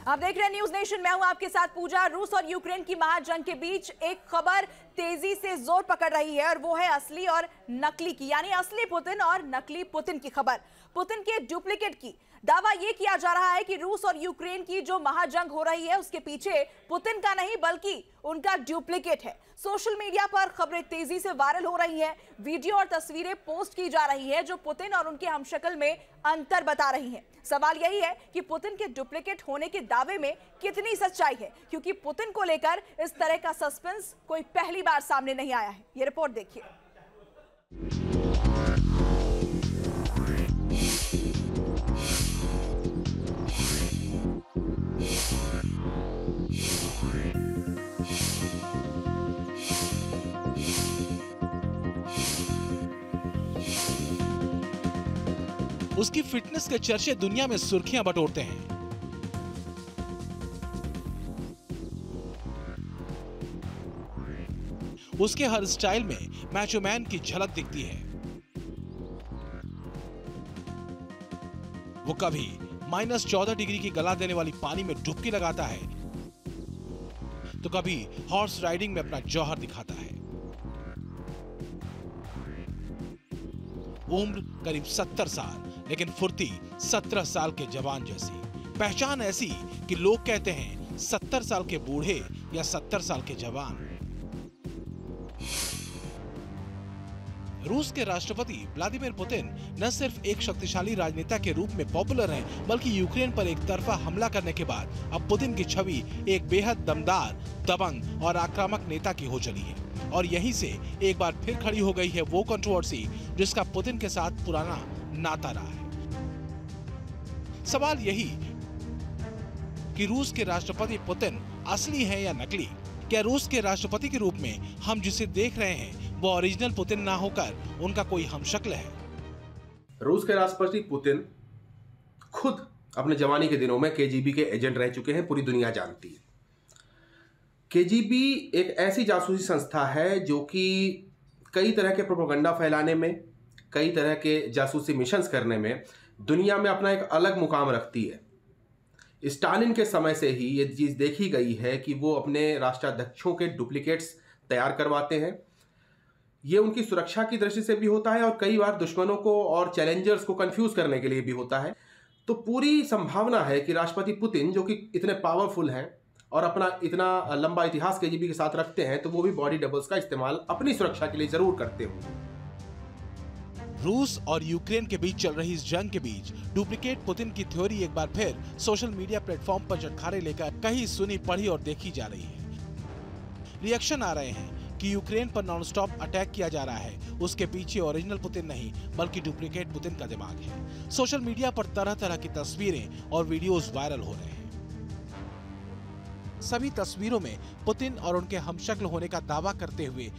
आप देख रहे हैं न्यूज नेशन। मैं हूं आपके साथ पूजा। रूस और यूक्रेन की महाजंग के बीच एक खबर तेजी से जोर पकड़ रही है और वो है असली और नकली की, यानी असली पुतिन और नकली पुतिन की खबर। पुतिन के डुप्लीकेट की दावा यह किया जा रहा है कि रूस और यूक्रेन की जो महाजंग हो रही है उसके पीछे पुतिन का नहीं बल्कि उनका डुप्लीकेट है। सोशल मीडिया पर खबरें तेजी से वायरल हो रही हैं, वीडियो और तस्वीरें पोस्ट की जा रही है जो पुतिन और उनके हमशक्ल में अंतर बता रही हैं। सवाल यही है कि पुतिन के डुप्लीकेट होने के दावे में कितनी सच्चाई है, क्योंकि पुतिन को लेकर इस तरह का सस्पेंस कोई पहली बार सामने नहीं आया है। ये रिपोर्ट देखिए। उसकी फिटनेस के चर्चे दुनिया में सुर्खियां बटोरते हैं। उसके हर स्टाइल में मैचो मैन की झलक दिखती है। वो कभी -14 डिग्री की गला देने वाली पानी में डुबकी लगाता है तो कभी हॉर्स राइडिंग में अपना जौहर दिखाता है। उम्र करीब 70 साल, लेकिन फुर्ती 17 साल के जवान जैसी। पहचान ऐसी कि लोग कहते हैं 70 साल के बूढ़े या 70 साल के जवान। रूस के राष्ट्रपति व्लादिमीर पुतिन न सिर्फ एक शक्तिशाली राजनेता के रूप में पॉपुलर हैं, बल्कि यूक्रेन पर एक तरफा हमला करने के बाद अब पुतिन की छवि एक बेहद दमदार, दबंग और आक्रामक नेता की हो चली है। और यहीं से एक बार फिर खड़ी हो गई है वो कंट्रोवर्सी जिसका पुतिन के साथ पुराना नाता रहा है। सवाल यही कि रूस के राष्ट्रपति पुतिन असली है या नकली? क्या रूस के राष्ट्रपति के रूप में हम जिसे देख रहे हैं वो ओरिजिनल पुतिन ना होकर उनका कोई हमशक्ल है? रूस के राष्ट्रपति पुतिन खुद अपने जवानी के दिनों में केजीबी के एजेंट रह चुके हैं, पूरी दुनिया जानती है। केजीबी एक ऐसी जासूसी संस्था है जो कि कई तरह के प्रोपेगेंडा फैलाने में, कई तरह के जासूसी मिशंस करने में दुनिया में अपना एक अलग मुकाम रखती है। स्टालिन के समय से ही ये चीज़ देखी गई है कि वो अपने राष्ट्राध्यक्षों के डुप्लीकेट्स तैयार करवाते हैं। ये उनकी सुरक्षा की दृष्टि से भी होता है और कई बार दुश्मनों को और चैलेंजर्स को कंफ्यूज करने के लिए भी होता है। तो पूरी संभावना है कि राष्ट्रपति पुतिन, जो कि इतने पावरफुल हैं और अपना इतना लंबा इतिहास केजीबी के साथ रखते हैं, तो वो भी बॉडी डबल्स का इस्तेमाल अपनी सुरक्षा के लिए जरूर करते होंगे। रूस और यूक्रेन के बीच चल रही इस जंग के बीच डुप्लीकेट पुतिन की थ्योरी एक बार फिर सोशल मीडिया प्लेटफॉर्म पर चटखारे लेकर कहीं सुनी, पढ़ी और देखी जा रही है। रिएक्शन आ रहे हैं कि यूक्रेन पर नॉनस्टॉप अटैक किया जा रहा है, उसके पीछे ओरिजिनल पुतिन नहीं बल्कि डुप्लीकेट पुतिन का दिमाग है। सोशल मीडिया पर तरह तरह की तस्वीरें और वीडियोस वायरल हो रहे हैं। सभी तस्वीरों में पुतिन और उनके हमशक्ल होने का दावा करते हुए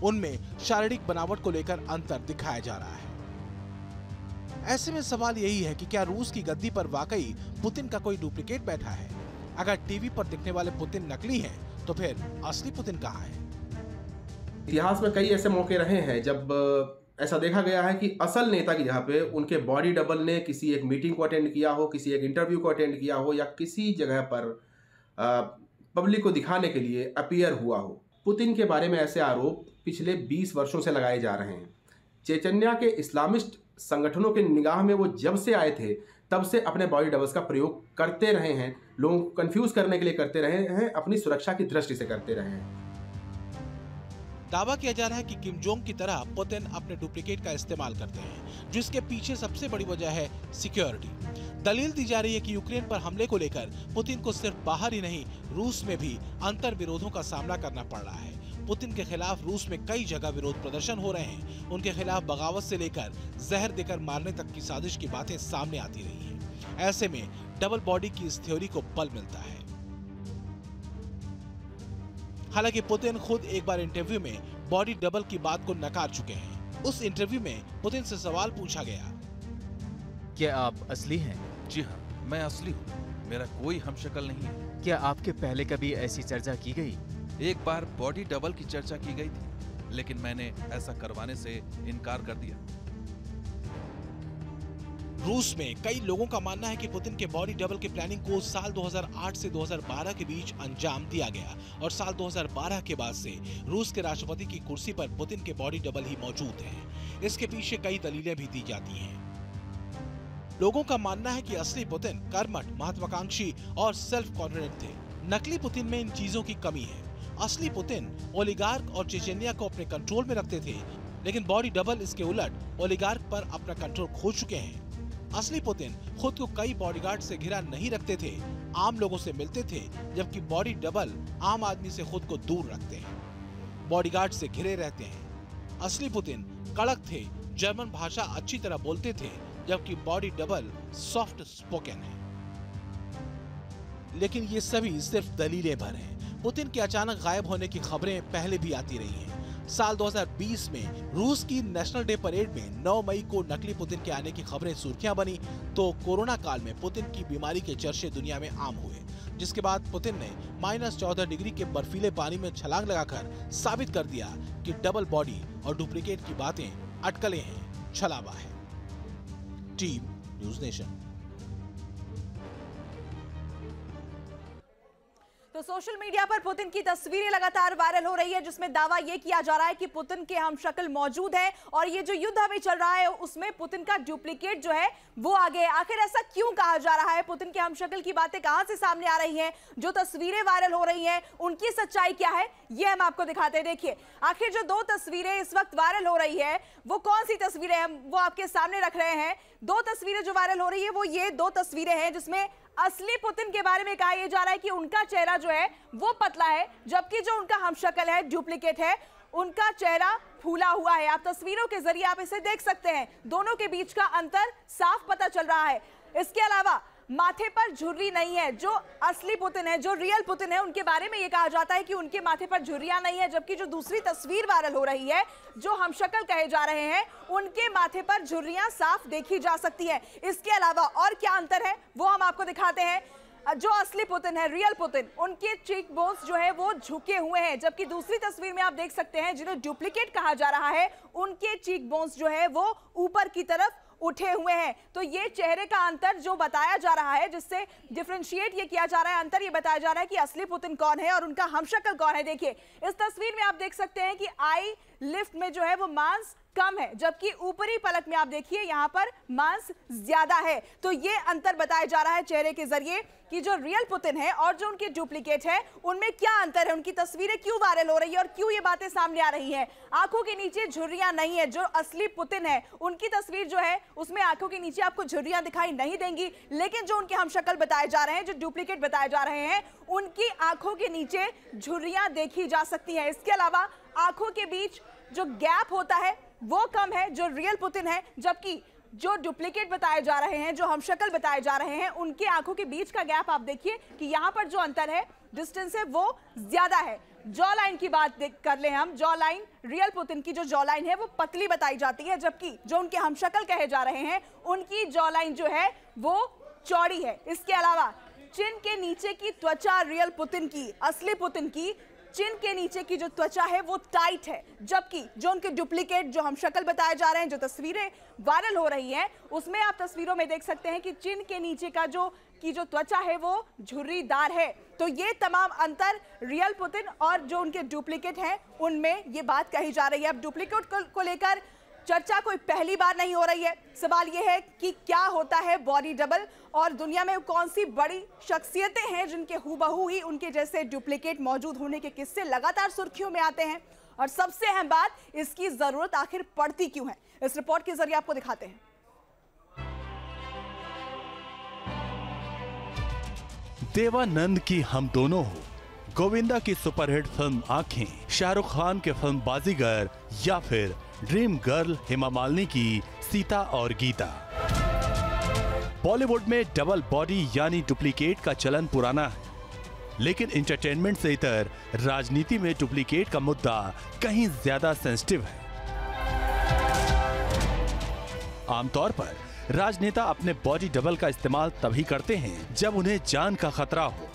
उनमें शारीरिक बनावट को लेकर अंतर दिखाया जा रहा है। ऐसे में सवाल यही है कि क्या रूस की गद्दी पर वाकई पुतिन का कोई डुप्लीकेट बैठा है? अगर टीवी पर दिखने वाले पुतिन नकली हैं, तो फिर असली पुतिन कहाँ है? इतिहास में कई ऐसे मौके रहे हैं जब ऐसा देखा गया है कि असल नेता की जगह पे उनके बॉडी डबल ने किसी एक मीटिंग को अटेंड किया हो, किसी एक इंटरव्यू को अटेंड किया हो, या किसी जगह पर पब्लिक को दिखाने के लिए अपीयर हुआ हो। पुतिन के बारे में ऐसे आरोप पिछले 20 वर्षों से लगाए जा रहे हैं। चेचन्या के इस्लामिस्ट संगठनों के निगाह में वो जब से आए थे तब से अपने बॉडी डबल्स का प्रयोग करते रहे हैं, लोगों को कंफ्यूज करने के लिए करते रहे हैं, अपनी सुरक्षा की दृष्टि से करते रहे हैं। दावा किया जा रहा है कि किम जोंग की तरह पुतिन अपने डुप्लीकेट का इस्तेमाल करते हैं, जिसके पीछे सबसे बड़ी वजह है सिक्योरिटी। दलील दी जा रही है कि यूक्रेन पर हमले को लेकर पुतिन को सिर्फ बाहर ही नहीं, रूस में भी अंतर विरोधों का सामना करना पड़ रहा है। पुतिन के खिलाफ रूस में कई जगह विरोध प्रदर्शन हो रहे हैं। उनके खिलाफ बगावत से लेकर जहर देकर मारने तक की साजिश की बातें सामने आती रही हैं। ऐसे में डबल बॉडी की इस थ्योरी को बल मिलता है। हालांकि पुतिन खुद एक बार इंटरव्यू में बॉडी डबल की बात को नकार चुके हैं। उस इंटरव्यू में पुतिन से सवाल पूछा गया, क्या आप असली हैं? जी हाँ, मैं असली हूँ, मेरा कोई हमशक्ल नहीं है। क्या आपके पहले कभी ऐसी चर्चा की गई? एक बार बॉडी डबल की चर्चा की गई थी, लेकिन मैंने ऐसा करवाने से इनकार कर दिया। रूस में कई लोगों का मानना है कि पुतिन के बॉडी डबल के प्लानिंग को साल 2008 से 2012 के बीच अंजाम दिया गया और साल 2012 के बाद से रूस के राष्ट्रपति की कुर्सी पर पुतिन के बॉडी डबल ही मौजूद है। इसके पीछे कई दलीलें भी दी जाती हैं। लोगों का मानना है कि असली पुतिन कर्मठ, महत्वाकांक्षी और सेल्फ कॉन्फिडेंट थे। नकली पुतिन में इन चीजों की कमी है। असली पुतिन ओलिगार्क और चेचेनिया को अपने कंट्रोल में रखते थे, लेकिन बॉडी डबल इसके उलट ओलिगार्क पर अपना कंट्रोल खो चुके हैं। असली पुतिन खुद को कई बॉडीगार्ड से घिरा नहीं रखते थे, आम लोगों से मिलते थे, जबकि बॉडी डबल आम आदमी से खुद को दूर रखते हैं, बॉडीगार्ड से घिरे रहते हैं। असली पुतिन कड़क थे, जर्मन भाषा अच्छी तरह बोलते थे, जबकि बॉडी डबल सॉफ्ट स्पोकन है। लेकिन ये सभी सिर्फ दलीलें भर हैं। पुतिन के अचानक गायब होने की खबरें पहले भी आती रही हैं। साल 2020 में रूस की नेशनल डे परेड में 9 मई को नकली पुतिन के आने की खबरें सुर्खियां बनी, तो कोरोना काल में पुतिन की बीमारी के चर्चे दुनिया में आम हुए, जिसके बाद पुतिन ने -14 डिग्री के बर्फीले पानी में छलांग लगाकर साबित कर दिया कि डबल बॉडी और डुप्लीकेट की बातें अटकलें हैं, छलावा है। Team news nation. तो सोशल मीडिया पर पुतिन की तस्वीरें लगातार वायरल हो रही है, जिसमें दावा यह किया जा रहा है कि पुतिन के हमशक्ल मौजूद है और ये जो युद्ध अभी चल रहा है उसमें पुतिन का डुप्लीकेट जो है वो आगे है। आखिर ऐसा क्यों कहा जा रहा है? पुतिन के हमशक्ल की बातें कहां से सामने आ रही हैं? जो तस्वीरें वायरल हो रही हैं उनकी सच्चाई क्या है, ये हम आपको दिखाते हैं। देखिए, आखिर जो 2 तस्वीरें इस वक्त वायरल हो रही है वो कौन सी तस्वीरें हम वो आपके सामने रख रहे हैं। 2 तस्वीरें जो वायरल हो रही है वो ये 2 तस्वीरें हैं, जिसमें असली पुतिन के बारे में कहा यह जा रहा है कि उनका चेहरा जो है वो पतला है, जबकि जो उनका हमशक्ल है, डुप्लीकेट है, उनका चेहरा फूला हुआ है। आप तस्वीरों के जरिए आप इसे देख सकते हैं, दोनों के बीच का अंतर साफ पता चल रहा है। इसके अलावा माथे पर झुर्री नहीं है। जो असली पुतिन है, जो रियल पुतिन है, उनके बारे में यह कहा जाता है कि उनके माथे पर झुर्रियां नहीं है, जबकि जो दूसरी तस्वीर वायरल हो रही है, जो हमशक्ल कहे जा रहे हैं, उनके माथे पर झुर्रियां साफ देखी जा सकती है। इसके अलावा और क्या अंतर है वो हम आपको दिखाते हैं। जो असली पुतिन है, रियल पुतिन, उनके चीक बोन्स जो है वो झुके हुए हैं, जबकि दूसरी तस्वीर में आप देख सकते हैं जिन्हें डुप्लीकेट कहा जा रहा है, उनके चीक बोन्स जो है वो ऊपर की तरफ उठे हुए हैं। तो ये चेहरे का अंतर जो बताया जा रहा है, जिससे डिफरेंशिएट ये किया जा रहा है, अंतर ये बताया जा रहा है कि असली पुतिन कौन है और उनका हमशक्ल कौन है। देखिए, इस तस्वीर में आप देख सकते हैं कि आई लिफ्ट में जो है वो मांस कम है, जबकि ऊपरी पलक में आप देखिए यहाँ पर मांस ज्यादा है। तो ये अंतर बताया जा रहा है चेहरे के जरिए कि जो रियल पुतिन है और जो उनके डुप्लीकेट है उनमें क्या अंतर है, उनकी तस्वीरें क्यों वायरल हो रही है और क्यों ये बातें सामने आ रही हैं। आंखों के नीचे झुर्रियां नहीं है। जो असली पुतिन है उनकी तस्वीर जो है उसमें आंखों के नीचे आपको झुर्रियां दिखाई नहीं देंगी, लेकिन जो उनके हमशक्ल बताए जा रहे हैं, जो डुप्लीकेट बताए जा रहे हैं, उनकी आंखों के नीचे झुर्रियां देखी जा सकती हैं। इसके अलावा आंखों के बीच जो गैप होता है वो कम है जो रियल पुतिन है, जबकि जो डुप्लीकेट बताए जा रहे हैं, जो हमशक्ल बताए जा रहे हैं, उनके आंखों के बीच का गैप आप देखिए कि यहां पर जो अंतर है, डिस्टेंस है, वो ज्यादा है। जॉ लाइन की बात कर लें हम, जॉ लाइन, रियल पुतिन की जो जॉ लाइन है वो पतली बताई जाती है, जबकि जो उनके हमशक्ल कहे जा रहे हैं उनकी जॉ लाइन जो है वो चौड़ी है। इसके अलावा चिन के नीचे की त्वचा रियल पुतिन की, असली पुतिन की चिन के नीचे की जो त्वचा है वो टाइट है, जबकि जो उनके डुप्लीकेट, जो हमशक्ल बताए जा रहे हैं, जो तस्वीरें वायरल हो रही हैं, उसमें आप तस्वीरों में देख सकते हैं कि चिन के नीचे का जो त्वचा है वो झुर्रीदार है। तो ये तमाम अंतर रियल पुतिन और जो उनके डुप्लीकेट हैं उनमें ये बात कही जा रही है। अब डुप्लीकेट को लेकर चर्चा कोई पहली बार नहीं हो रही है। सवाल यह है कि क्या होता है बॉडी डबल और दुनिया में कौन सी बड़ी शख्सियतें हैं जिनके हूबहू ही उनके जैसे डुप्लीकेट मौजूद होने के किस्से लगातार सुर्खियों में आते हैं, और सबसे अहम बात, इसकी जरूरत आखिर पड़ती क्यों है, इस रिपोर्ट के जरिए आपको दिखाते हैं। देवानंद की हम दोनों हो, गोविंदा की सुपरहिट फिल्म आंखें, शाहरुख खान के फिल्म बाजीगर, या फिर ड्रीम गर्ल हेमा मालिनी की सीता और गीता। बॉलीवुड में डबल बॉडी यानी डुप्लीकेट का चलन पुराना है, लेकिन एंटरटेनमेंट से इतर राजनीति में डुप्लीकेट का मुद्दा कहीं ज्यादा सेंसिटिव है। आमतौर पर राजनेता अपने बॉडी डबल का इस्तेमाल तभी करते हैं जब उन्हें जान का खतरा हो।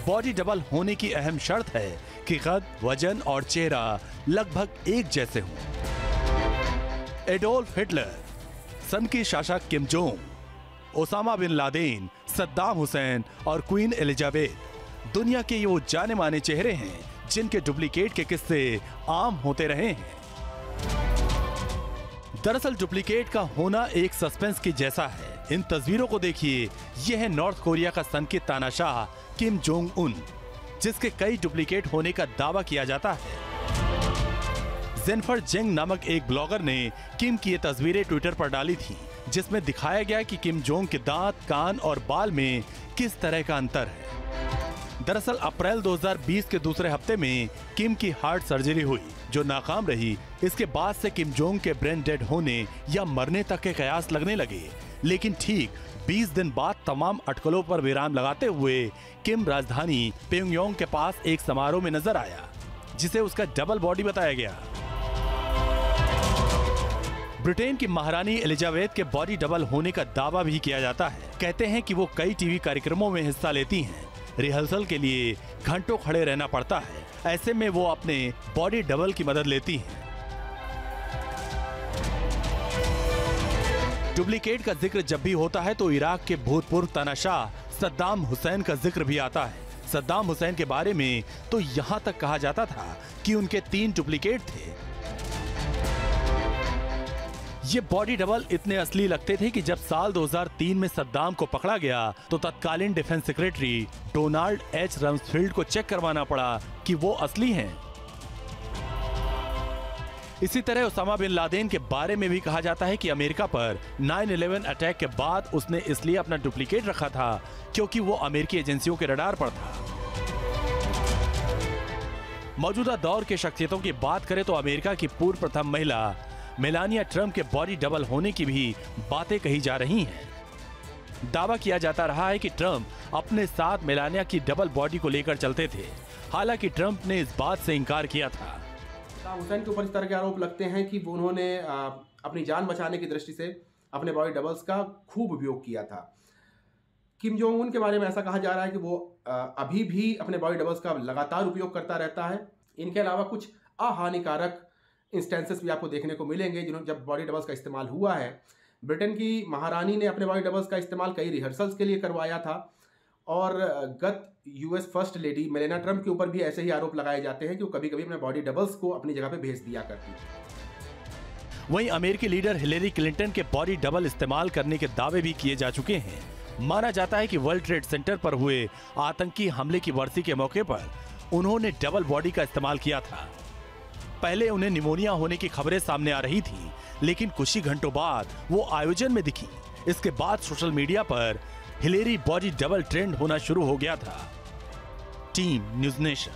बॉडी डबल होने की अहम शर्त है कि कद, वजन और चेहरा लगभग एक जैसे हों। एडोल्फ हिटलर, सन की शासक Kim Jong, Osama bin Laden, Saddam Hussein और क्वीन एलिजाबेथ दुनिया के वो जाने माने चेहरे हैं जिनके डुप्लीकेट के किस्से आम होते रहे हैं। दरअसल डुप्लीकेट का होना एक सस्पेंस की जैसा है। इन तस्वीरों को देखिए, यह है नॉर्थ कोरिया का सनकी तानाशाह किम जोंग उन, जिसके कई डुप्लीकेट होने का दावा किया जाता है। जेनिफर जेंग नामक एक ब्लॉगर ने किम की ये तस्वीरें ट्विटर पर डाली थी, जिसमें दिखाया गया कि किम जोंग के दांत, कान और बाल में किस तरह का अंतर है। दरअसल अप्रैल 2020 के दूसरे हफ्ते में किम की हार्ट सर्जरी हुई, जो नाकाम रही। इसके बाद से किम जोंग के ब्रेन डेड होने या मरने तक के कयास लगने लगे, लेकिन ठीक 20 दिन बाद तमाम अटकलों पर विराम लगाते हुए किम राजधानी प्योंगयांग के पास एक समारोह में नजर आया, जिसे उसका डबल बॉडी बताया गया। ब्रिटेन की महारानी एलिजाबेथ के बॉडी डबल होने का दावा भी किया जाता है। कहते हैं कि वो कई टीवी कार्यक्रमों में हिस्सा लेती हैं। रिहर्सल के लिए घंटों खड़े रहना पड़ता है, ऐसे में वो अपने बॉडी डबल की मदद लेती हैं। डुप्लीकेट का जिक्र जब भी होता है तो इराक के भूतपूर्व तानाशाह सद्दाम हुसैन का जिक्र भी आता है। सद्दाम हुसैन के बारे में तो यहाँ तक कहा जाता था कि उनके 3 डुप्लीकेट थे। ये बॉडी डबल इतने असली लगते थे कि जब साल 2003 में सद्दाम को पकड़ा गया तो तत्कालीन डिफेंस सेक्रेटरी डोनाल्ड एच रम्सफील्ड को चेक करवाना पड़ा कि वो असली हैं। इसी तरह ओसामा बिन लादेन के बारे में भी कहा जाता है कि अमेरिका पर 9/11 अटैक के बाद उसने इसलिए अपना डुप्लीकेट रखा था क्योंकि वो अमेरिकी एजेंसियों के रडार पर था। मौजूदा दौर के शख्सियतों की बात करें तो अमेरिका की पूर्व प्रथम महिला मेलानिया ट्रंप के बॉडी डबल होने की भी बातें कही जा रही हैं। दावा किया जाता रहा है कि ट्रंप अपने साथ मेलानिया की डबल बॉडी को लेकर चलते थे। हालांकि ट्रंप ने इस बात से इनकार किया था। हुसैन के ऊपर इस तरह के आरोप लगते हैं कि उन्होंने अपनी जान बचाने की दृष्टि से अपने बॉडी डबल्स का खूब उपयोग किया था। किम जोंग उन के बारे में ऐसा कहा जा रहा है कि वो अभी भी अपने बॉडी डबल्स का लगातार उपयोग करता रहता है। इनके अलावा कुछ अहानिकारक इंस्टेंसेस भी आपको देखने को मिलेंगे जिन्होंने जब बॉडी डबल्स का इस्तेमाल हुआ है। ब्रिटेन की महारानी ने अपने बॉडी डबल्स का इस्तेमाल कई रिहर्सल्स के लिए करवाया था और गत US first lady Melania Trump के ऊपर भी ऐसे ही आरोप लगाए जाते हैं कि वो कभी कभी अपने बॉडी डबल्स को अपनी जगह पे भेज दिया करती थी। वहीं अमेरिकी लीडर हिलेरी क्लिंटन के बॉडी डबल इस्तेमाल करने के दावे भी किए जा चुके हैं। माना जाता है कि वर्ल्ड ट्रेड सेंटर पर हुए आतंकी हमले की बरसी के मौके पर उन्होंने डबल बॉडी का इस्तेमाल किया था। पहले उन्हें निमोनिया होने की खबरें सामने आ रही थी, लेकिन कुछ ही घंटों बाद वो आयोजन में दिखी। इसके बाद सोशल मीडिया पर हिलेरी बॉडी डबल ट्रेंड होना शुरू हो गया था। Team news nation.